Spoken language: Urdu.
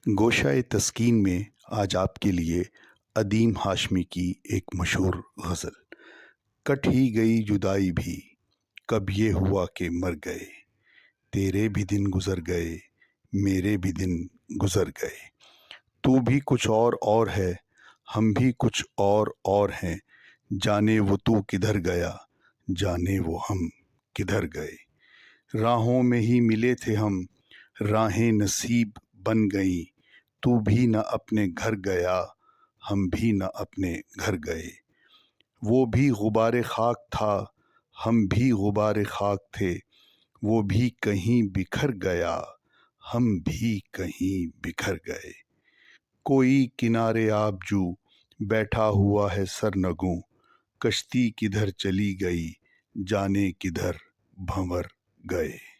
گوشۂ تسکین میں آج آپ کے لیے ادیم ہاشمی کی ایک مشہور غزل۔ کٹ ہی گئی جدائی بھی، کب یہ ہوا کہ مر گئے، تیرے بھی دن گزر گئے، میرے بھی دن گزر گئے، تو بھی کچھ اور ہے، ہم بھی کچھ اور ہیں، جانے وہ تو کدھر گیا، جانے وہ ہم کدھر گئے۔ راہوں میں ہی ملے تھے ہم، راہیں نصیب بن گئیں، تو بھی نہ اپنے گھر گیا، ہم بھی نہ اپنے گھر گئے۔ وہ بھی غبار خاک تھا، ہم بھی غبار خاک تھے، وہ بھی کہیں بکھر گیا، ہم بھی کہیں بکھر گئے۔ کوئی کنارے آب جو بیٹھا ہوا ہے سرنگوں، کشتی کدھر چلی گئی، جانے کدھر بھنور گئے۔